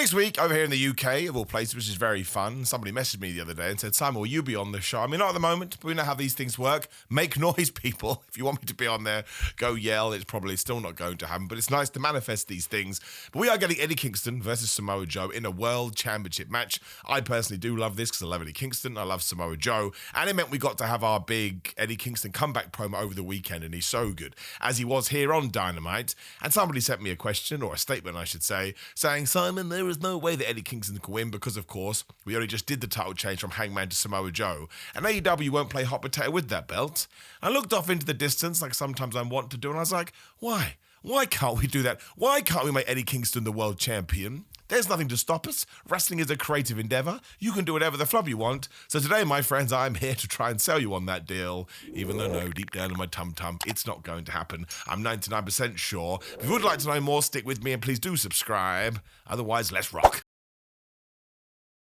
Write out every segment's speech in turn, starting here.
next week, over here in the UK, of all places, which is very fun, somebody messaged me the other day and said, Simon, will you be on the show? I mean, not at the moment, but we know how these things work. Make noise, people. If you want me to be on there, go yell. It's probably still not going to happen, but it's nice to manifest these things. But we are getting Eddie Kingston versus Samoa Joe in a World Championship match. I personally do love this because I love Eddie Kingston, I love Samoa Joe, and it meant we got to have our big Eddie Kingston comeback promo over the weekend, and he's so good, as he was here on Dynamite. And somebody sent me a question, or a statement, I should say, saying, Simon, there is no way that Eddie Kingston can win because, of course, we only just did the title change from Hangman to Samoa Joe, and AEW won't play hot potato with that belt. I looked off into the distance, like sometimes I want to do, and I was like, why? Why can't we do that? Why can't we make Eddie Kingston the world champion? There's nothing to stop us. Wrestling is a creative endeavor. You can do whatever the flub you want. So today, my friends, I'm here to try and sell you on that deal, even though, no, deep down in my tum-tum, it's not going to happen. I'm 99% sure. If you would like to know more, stick with me and please do subscribe. Otherwise, let's rock.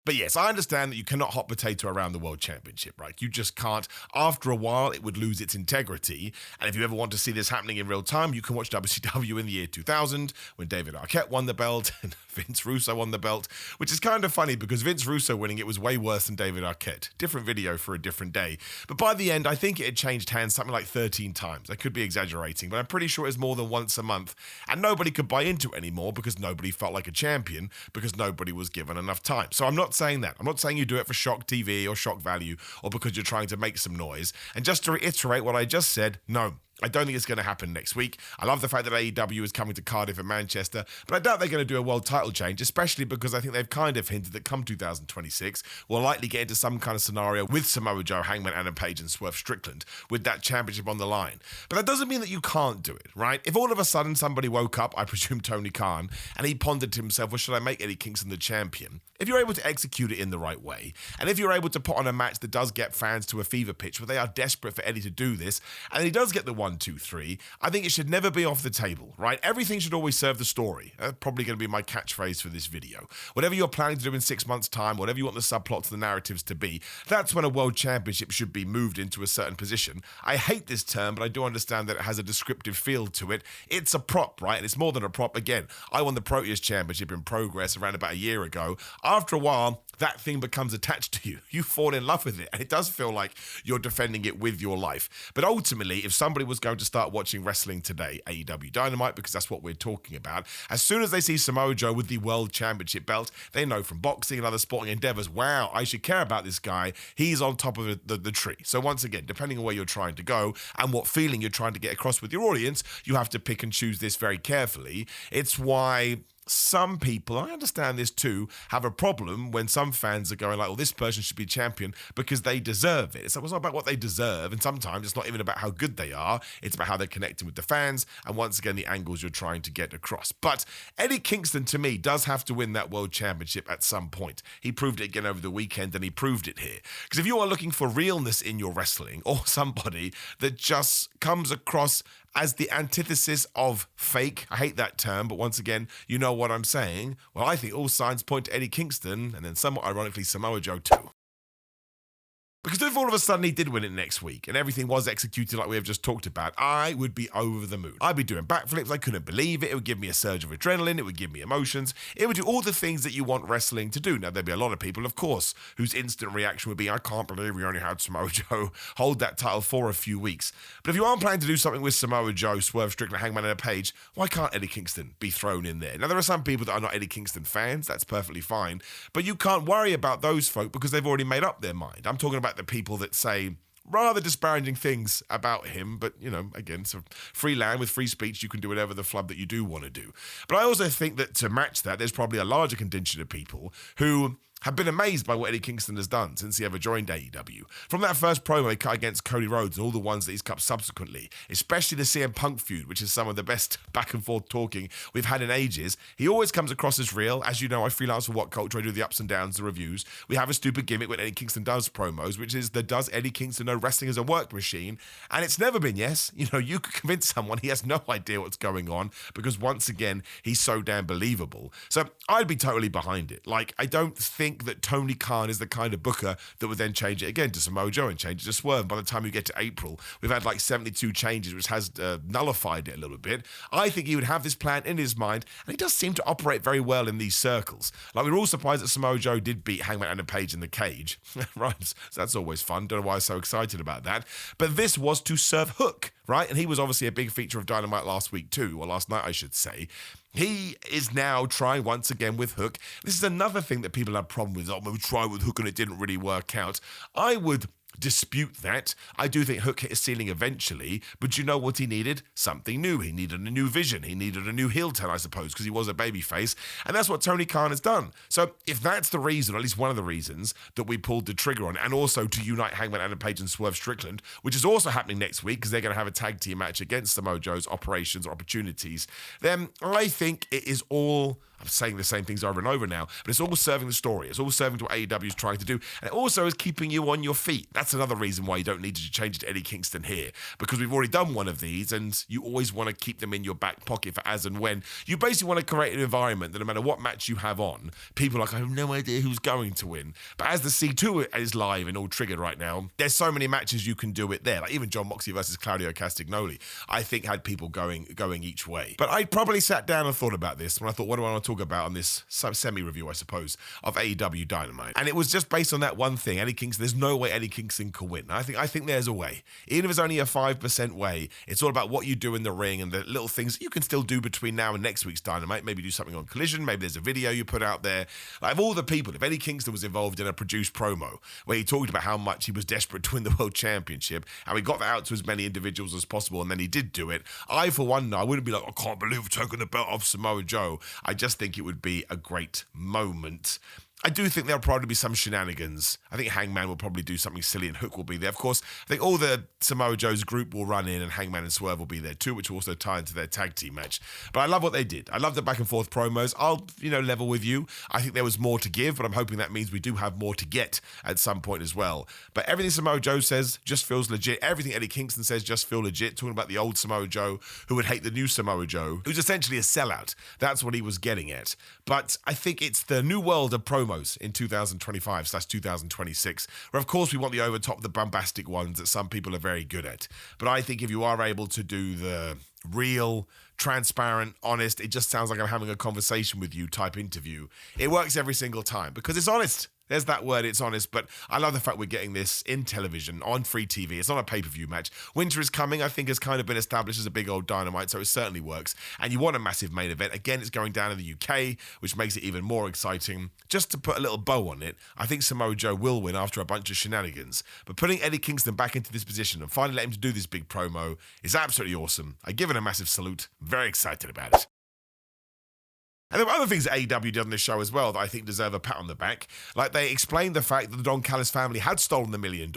But yes, I understand that you cannot hot potato around the World Championship, right? You just can't. After a while, it would lose its integrity. And if you ever want to see this happening in real time, you can watch WCW in the year 2000, when David Arquette won the belt and Vince Russo won the belt, which is kind of funny because Vince Russo winning it was way worse than David Arquette. Different video for a different day. But by the end, I think it had changed hands something like 13 times. I could be exaggerating, but I'm pretty sure it was more than once a month. And nobody could buy into it anymore because nobody felt like a champion, because nobody was given enough time. So I'm not saying that. I'm not saying you do it for shock TV or shock value or because you're trying to make some noise. And just to reiterate what I just said, no, I don't think it's going to happen next week. I love the fact that AEW is coming to Cardiff and Manchester, but I doubt they're going to do a world title change, especially because I think they've kind of hinted that come 2026, we'll likely get into some kind of scenario with Samoa Joe, Hangman Adam Page, and Swerve Strickland with that championship on the line. But that doesn't mean that you can't do it, right? If all of a sudden somebody woke up, I presume Tony Khan, and he pondered to himself, well, should I make Eddie Kingston the champion? If you're able to execute it in the right way, and if you're able to put on a match that does get fans to a fever pitch where they are desperate for Eddie to do this, and he does get the 1, 2, 3, I think it should never be off the table, right? Everything should always serve the story. That's probably going to be my catchphrase for this video. Whatever you're planning to do in 6 months' time, whatever you want the subplots to the narratives to be, that's when a world championship should be moved into a certain position. I hate this term, but I do understand that it has a descriptive feel to it. It's a prop, right? And it's more than a prop. Again, I won the Proteus Championship in Progress around about a year ago. After a while, that thing becomes attached to you. You fall in love with it, and it does feel like you're defending it with your life. But ultimately, if somebody was going to start watching wrestling today, AEW Dynamite, because that's what we're talking about, as soon as they see Samoa Joe with the World Championship belt, they know from boxing and other sporting endeavors, wow, I should care about this guy. He's on top of the tree. So once again, depending on where you're trying to go and what feeling you're trying to get across with your audience, you have to pick and choose this very carefully. It's why some people, I understand this too, have a problem when some fans are going like, well, this person should be champion because they deserve it. It's not about what they deserve, and sometimes it's not even about how good they are. It's about how they're connecting with the fans, and once again, the angles you're trying to get across. But Eddie Kingston, to me, does have to win that world championship at some point. He proved it again over the weekend, and he proved it here. Because if you are looking for realness in your wrestling, or somebody that just comes across as the antithesis of fake, I hate that term, but once again, you know what I'm saying. Well, I think all signs point to Eddie Kingston, and then somewhat ironically, Samoa Joe too. Because if all of a sudden he did win it next week and everything was executed like we have just talked about, I would be over the moon. I'd be doing backflips. I couldn't believe it. It would give me a surge of adrenaline. It would give me emotions. It would do all the things that you want wrestling to do. Now, there'd be a lot of people, of course, whose instant reaction would be, I can't believe we only had Samoa Joe hold that title for a few weeks. But if you aren't planning to do something with Samoa Joe, Swerve Strickland, Hangman and Page, why can't Eddie Kingston be thrown in there? Now, there are some people that are not Eddie Kingston fans. That's perfectly fine. But you can't worry about those folk because they've already made up their mind. I'm talking about the people that say rather disparaging things about him, but, you know, again, it's a free land with free speech. You can do whatever the flub that you do want to do. But I also think that to match that, there's probably a larger contingent of people who have been amazed by what Eddie Kingston has done since he ever joined AEW. From that first promo he cut against Cody Rhodes and all the ones that he's cut subsequently, especially the CM Punk feud, which is some of the best back and forth talking we've had in ages, he always comes across as real. As you know, I freelance for What Culture, I do the ups and downs, the reviews. We have a stupid gimmick when Eddie Kingston does promos, which is that does Eddie Kingston know wrestling as a work machine? And it's never been yes. You know, you could convince someone he has no idea what's going on because once again, he's so damn believable. So I'd be totally behind it. Like, I don't think think that Tony Khan is the kind of booker that would then change it again to Samoa Joe and change it to Swerve. By the time you get to April, we've had like 72 changes, which has nullified it a little bit. I think he would have this plan in his mind, and he does seem to operate very well in these circles. Like, we were all surprised that Samoa Joe did beat Hangman Adam Page in the cage. Right, so that's always fun. Don't know why I was so excited about that. But this was to serve Hook, right? And he was obviously a big feature of Dynamite last week too, or last night I should say. He is now trying once again with Hook. This is another thing that people have problem with. Oh, we tried with Hook and it didn't really work out. I would dispute that. I do think Hook hit his ceiling eventually, but you know what he needed? Something new. He needed a new vision. He needed a new heel turn, I suppose, because he was a babyface, and that's what Tony Khan has done. So if that's the reason, or at least one of the reasons, that we pulled the trigger on, and also to unite Hangman Adam Page and Swerve Strickland, which is also happening next week because they're going to have a tag team match against Samoa Joe's operations or opportunities, then I think it is all, I'm saying the same things over and over now, but it's all serving the story. It's all serving to what AEW is trying to do, and it also is keeping you on your feet. That's another reason why you don't need to change it to Eddie Kingston here, because we've already done one of these, and you always want to keep them in your back pocket for as and when. You basically want to create an environment that no matter what match you have on, people are like, I have no idea who's going to win. But as the C2 is live and all triggered right now, there's so many matches you can do it there. Like even John Moxley versus Claudio Castagnoli, I think had people going each way. But I probably sat down and thought about this when I thought, what do I want to talk about on this semi-review, I suppose, of AEW Dynamite? And it was just based on that one thing, Eddie Kingston. There's no way Eddie Kingston can win. I think there's a way. Even if it's only a 5% way, it's all about what you do in the ring and the little things that you can still do between now and next week's Dynamite. Maybe do something on Collision. Maybe there's a video you put out there. Like, of all the people, if Eddie Kingston was involved in a produced promo where he talked about how much he was desperate to win the World Championship, and we got that out to as many individuals as possible, and then he did do it, I, for one, I wouldn't be like, I can't believe we're taking the belt off Samoa Joe. I just think it would be a great moment. I do think there'll probably be some shenanigans. I think Hangman will probably do something silly and Hook will be there. Of course, I think all the Samoa Joe's group will run in and Hangman and Swerve will be there too, which will also tie into their tag team match. But I love what they did. I love the back and forth promos. I'll, level with you. I think there was more to give, but I'm hoping that means we do have more to get at some point as well. But everything Samoa Joe says just feels legit. Everything Eddie Kingston says just feel legit. Talking about the old Samoa Joe who would hate the new Samoa Joe, who's essentially a sellout. That's what he was getting at. But I think it's the new world of promos in 2025/2026, where of course we want the over-top, the bombastic ones that some people are very good at. But I think if you are able to do the real, transparent, honest, it just sounds like I'm having a conversation with you type interview, it works every single time because it's honest. There's that word, it's honest, but I love the fact we're getting this in television, on free TV. It's not a pay-per-view match. Winter is coming, I think, has kind of been established as a big old Dynamite, so it certainly works. And you want a massive main event. Again, it's going down in the UK, which makes it even more exciting. Just to put a little bow on it, I think Samoa Joe will win after a bunch of shenanigans. But putting Eddie Kingston back into this position and finally let him to do this big promo is absolutely awesome. I give it a massive salute. Very excited about it. And there were other things that AEW did on this show as well that I think deserve a pat on the back. Like, they explained the fact that the Don Callis family had stolen the $1 million.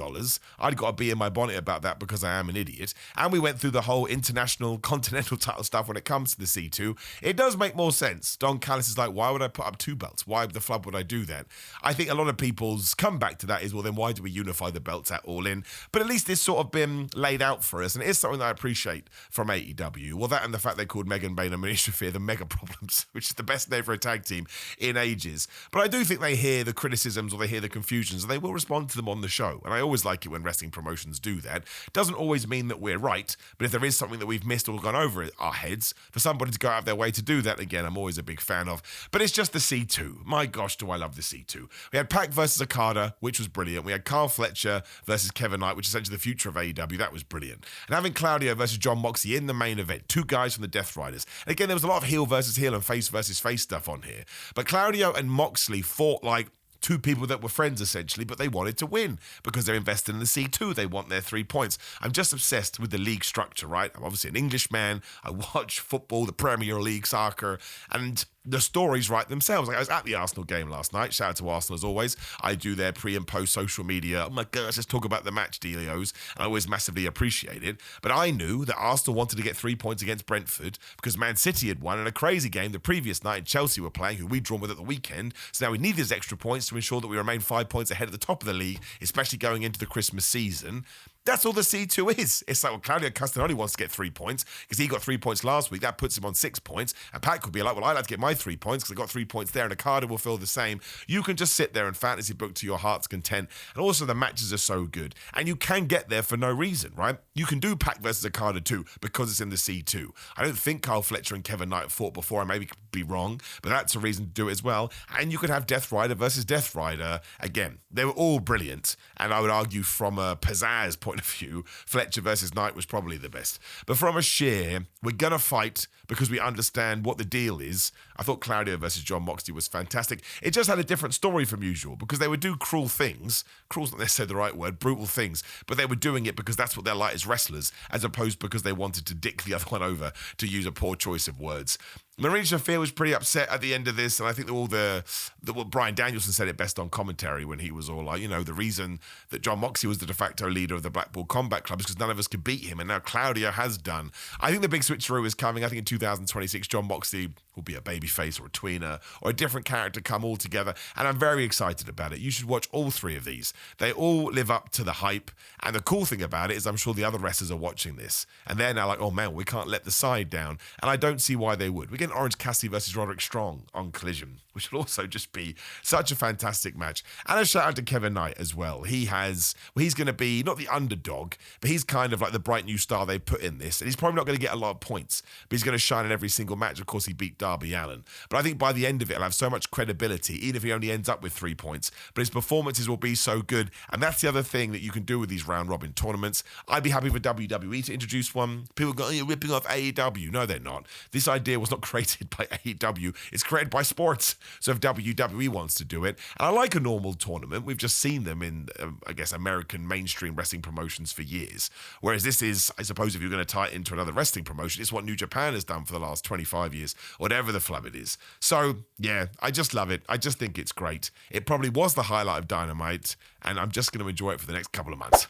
I'd got to be in my bonnet about that because I am an idiot. And we went through the whole international continental title stuff when it comes to the C2. It does make more sense. Don Callis is like, why would I put up two belts? Why the flub would I do that? I think a lot of people's comeback to that is, well, then why do we unify the belts at All In? But at least it's sort of been laid out for us, and it is something that I appreciate from AEW. Well, that and the fact they called Megan Bain and Manisha Fear the Mega Problems, which is the best name for a tag team in ages. But I do think they hear the criticisms or they hear the confusions and they will respond to them on the show. And I always like it when wrestling promotions do that. Doesn't always mean that we're right, but if there is something that we've missed or gone over our heads, for somebody to go out of their way to do that, again, I'm always a big fan of. But it's just the C2. My gosh, do I love the C2. We had Pac versus Okada, which was brilliant. We had Carl Fletcher versus Kevin Knight, which is essentially the future of AEW. That was brilliant. And having Claudio versus John Moxley in the main event, two guys from the Death Riders. And again, there was a lot of heel versus heel and face versus face stuff on here. But Claudio and Moxley fought like two people that were friends, essentially, but they wanted to win because they're invested in the C2. They want their 3 points. I'm just obsessed with the league structure, right? I'm obviously an Englishman. I watch football, the Premier League, soccer, and the stories write themselves. Like, I was at the Arsenal game last night. Shout out to Arsenal as always. I do their pre and post social media. Oh my gosh, let's talk about the match, Delios. And I always massively appreciate it. But I knew that Arsenal wanted to get 3 points against Brentford because Man City had won in a crazy game the previous night. Chelsea were playing, who we'd drawn with at the weekend. So now we need these extra points to ensure that we remain 5 points ahead at the top of the league, especially going into the Christmas season. That's all the C2 is. It's like, well, Claudio Castagnoli wants to get 3 points because he got 3 points last week. That puts him on 6 points. And Pat could be like, well, I'd like to get my 3 points because I got 3 points there, and Okada will feel the same. You can just sit there and fantasy book to your heart's content. And also the matches are so good. And you can get there for no reason, right? You can do Pac versus Okada too because it's in the C2. I don't think Kyle Fletcher and Kevin Knight fought before. I maybe could be wrong, but that's a reason to do it as well. And you could have Death Rider versus Death Rider. Again, they were all brilliant. And I would argue from a pizzazz point of view, Fletcher versus Knight was probably the best. But from a sheer, we're going to fight because we understand what the deal is. I thought Claudio versus John Moxley was fantastic. It just had a different story from usual because they would do cruel things. Cruel's not necessarily the right word, brutal things. But they were doing it because that's what they're like as wrestlers, as opposed because they wanted to dick the other one over, to use a poor choice of words. Marina Shafir was pretty upset at the end of this, and I think what Bryan Danielson said it best on commentary when he was all like, the reason that John Moxley was the de facto leader of the Blackpool Combat Club is because none of us could beat him, and now Claudio has done. I think the big switcheroo is coming. I think in 2026, John Moxley will be a babyface or a tweener or a different character come all together, and I'm very excited about it. You should watch all three of these. They all live up to the hype, and the cool thing about it is I'm sure the other wrestlers are watching this, and they're now like, oh man, we can't let the side down, and I don't see why they would. We get Orange Cassidy versus Roderick Strong on Collision, which will also just be such a fantastic match. And a shout out to Kevin Knight as well. He's going to be not the underdog, but he's kind of like the bright new star they put in this, and he's probably not going to get a lot of points, but he's going to shine in every single match. Of course, he beat Darby Allin, but I think by the end of it, he'll have so much credibility, even if he only ends up with 3 points, but his performances will be so good. And that's the other thing that you can do with these round robin tournaments. I'd be happy for WWE to introduce one. People go, oh, you're ripping off AEW. No, they're not. This idea was not created by AEW. It's created by sports. So if WWE wants to do it, and I like a normal tournament, we've just seen them in, I guess, American mainstream wrestling promotions for years. Whereas this is, I suppose, if you're going to tie it into another wrestling promotion, it's what New Japan has done for the last 25 years, whatever the flub it is. So, yeah, I just love it. I just think it's great. It probably was the highlight of Dynamite, and I'm just going to enjoy it for the next couple of months.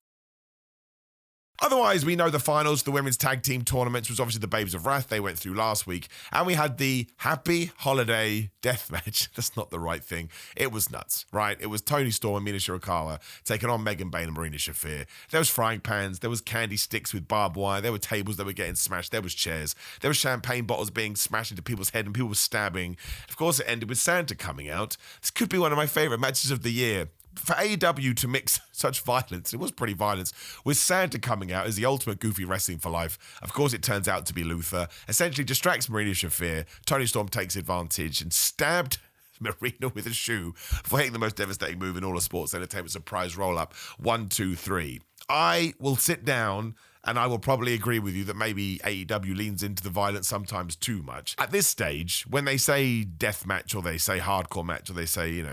Otherwise, we know the finals, the women's tag team tournaments, was obviously the Babes of Wrath they went through last week. And we had the Happy Holiday Death Match. That's not the right thing. It was nuts, right? It was Toni Storm and Mina Shirakawa taking on Megan Bayne and Marina Shafir. There was frying pans. There was candy sticks with barbed wire. There were tables that were getting smashed. There was chairs. There was champagne bottles being smashed into people's head and people were stabbing. Of course, it ended with Santa coming out. This could be one of my favorite matches of the year. For AEW to mix such violence, it was pretty violence, with Santa coming out as the ultimate goofy wrestling for life. Of course, it turns out to be Luther. Essentially distracts Marina Shafir. Toni Storm takes advantage and stabbed Marina with a shoe for hitting the most devastating move in all of sports entertainment, surprise roll-up. 1, 2, 3. I will sit down and I will probably agree with you that maybe AEW leans into the violence sometimes too much. At this stage, when they say death match or they say hardcore match or they say,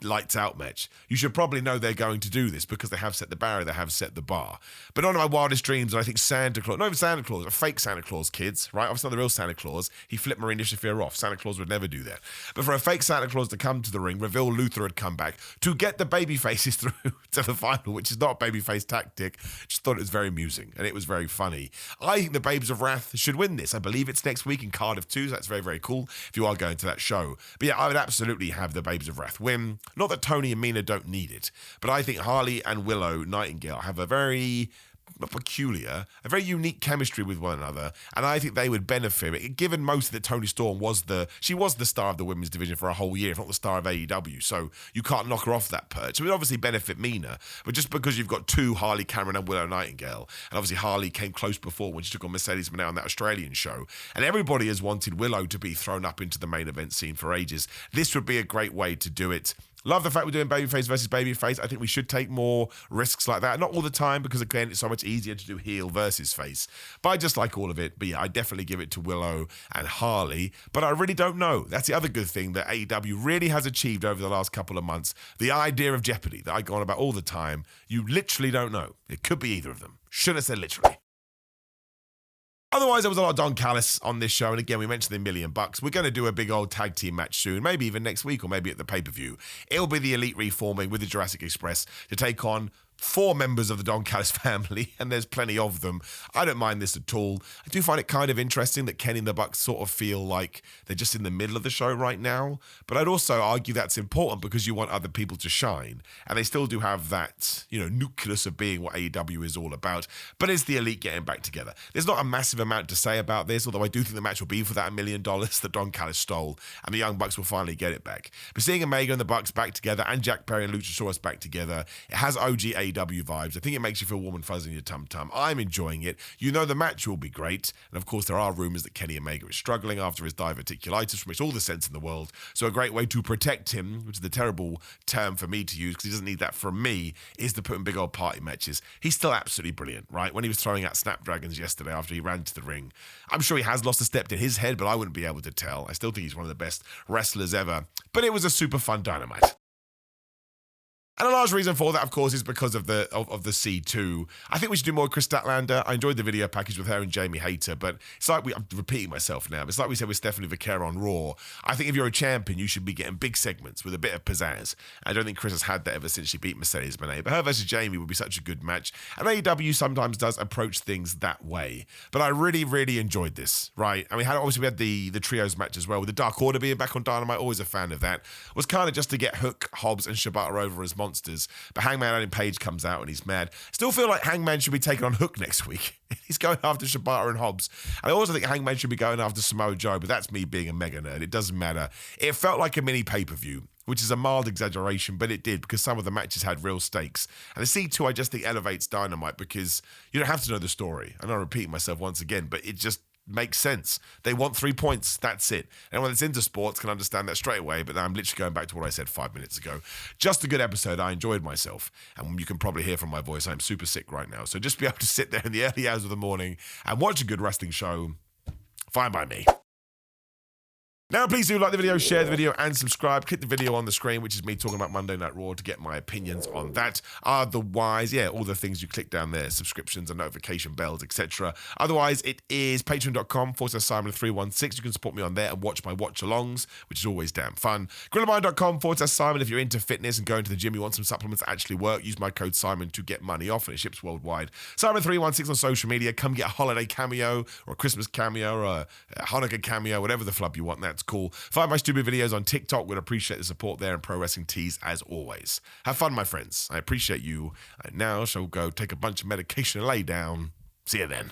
lights out match, you should probably know they're going to do this because they have set the barrier, they have set the bar. But not in my wildest dreams, I think Santa Claus, not even Santa Claus, a fake Santa Claus, kids, right? Obviously not the real Santa Claus. He flipped Marina Shafir off. Santa Claus would never do that. But for a fake Santa Claus to come to the ring, reveal Luther had come back to get the baby faces through to the final, which is not a babyface tactic, just thought it was very amusing and it was very funny. I think the Babes of Wrath should win this. I believe it's next week in Cardiff too, so that's very, very cool if you are going to that show. But yeah, I would absolutely have the Babes of Wrath win. Not that Tony and Mina don't need it, but I think Harley and Willow Nightingale have a very peculiar, a very unique chemistry with one another, and I think they would benefit, given mostly that Toni Storm was the star of the women's division for a whole year, if not the star of AEW, so you can't knock her off that perch. It would obviously benefit Mina, but just because you've got two, Harley Cameron and Willow Nightingale, and obviously Harley came close before when she took on Mercedes Moné on that Australian show, and everybody has wanted Willow to be thrown up into the main event scene for ages. This would be a great way to do it. Love the fact we're doing babyface versus babyface. I think we should take more risks like that. Not all the time, because again, it's so much easier to do heel versus face. But I just like all of it. But yeah, I definitely give it to Willow and Harley. But I really don't know. That's the other good thing that AEW really has achieved over the last couple of months. The idea of jeopardy that I go on about all the time. You literally don't know. It could be either of them. Shouldn't have said literally. Otherwise, there was a lot of Don Callis on this show, and again, we mentioned the $1 million. We're going to do a big old tag team match soon, maybe even next week or maybe at the pay-per-view. It'll be the Elite reforming with the Jurassic Express to take on 4 members of the Don Callis family, and there's plenty of them. I don't mind this at all. I do find it kind of interesting that Kenny and the Bucks sort of feel like they're just in the middle of the show right now. But I'd also argue that's important because you want other people to shine. And they still do have that, nucleus of being what AEW is all about. But it's the Elite getting back together. There's not a massive amount to say about this, although I do think the match will be for that $1 million that Don Callis stole, and the Young Bucks will finally get it back. But seeing Omega and the Bucks back together, and Jack Perry and Luchasaurus back together, it has OG AEW vibes. I think it makes you feel warm and fuzzy in your tum-tum. I'm enjoying it. The match will be great. And of course, there are rumors that Kenny Omega is struggling after his diverticulitis, which makes all the sense in the world. So a great way to protect him, which is the terrible term for me to use because he doesn't need that from me, is to put in big old party matches. He's still absolutely brilliant, right? When he was throwing out Snapdragons yesterday after he ran to the ring, I'm sure he has lost a step in his head, but I wouldn't be able to tell. I still think he's one of the best wrestlers ever. But it was a super fun Dynamite. And a large reason for that, of course, is because of the C2. I think we should do more with Chris Statlander. I enjoyed the video package with her and Jamie Hayter, but it's like I'm repeating myself now. It's like we said with Stephanie Vaquero on Raw. I think if you're a champion, you should be getting big segments with a bit of pizzazz. I don't think Chris has had that ever since she beat Mercedes Moné. But her versus Jamie would be such a good match. And AEW sometimes does approach things that way. But I really, really enjoyed this, right? I mean, obviously we had the trios match as well, with the Dark Order being back on Dynamite. Always a fan of that. Was kind of just to get Hook, Hobbs, and Shibata over as monsters. But Hangman Adam Page comes out and he's mad. Still feel like Hangman should be taking on Hook next week. He's going after Shibata and Hobbs. I also think Hangman should be going after Samoa Joe, but that's me being a mega nerd. It doesn't matter. It felt like a mini pay-per-view, which is a mild exaggeration, but it did because some of the matches had real stakes. And the C2, I just think, elevates Dynamite because you don't have to know the story. I know I'm repeating myself once again, but it just makes sense. They want 3 points. That's it. Anyone that's into sports can understand that straight away, but I'm literally going back to what I said 5 minutes ago. Just a good episode. I enjoyed myself. And you can probably hear from my voice, I'm super sick right now. So just be able to sit there in the early hours of the morning and watch a good wrestling show, fine by me. Now, please do like the video, share the video, and subscribe. Click the video on the screen, which is me talking about Monday Night Raw, to get my opinions on that. Otherwise, all the things you click down there, subscriptions and notification bells, etc. Otherwise, it is patreon.com/Simon316. You can support me on there and watch my watch-alongs, which is always damn fun. Grillamind.com/Simon if you're into fitness and going to the gym, you want some supplements that actually work. Use my code Simon to get money off, and it ships worldwide. Simon316 on social media. Come get a holiday cameo or a Christmas cameo or a Hanukkah cameo, whatever the flub you want. That's cool. Find my stupid videos on TikTok. Would appreciate the support there, and Pro Wrestling Tees as always. Have fun, my friends. I appreciate you. I now shall go take a bunch of medication and lay down. See you then.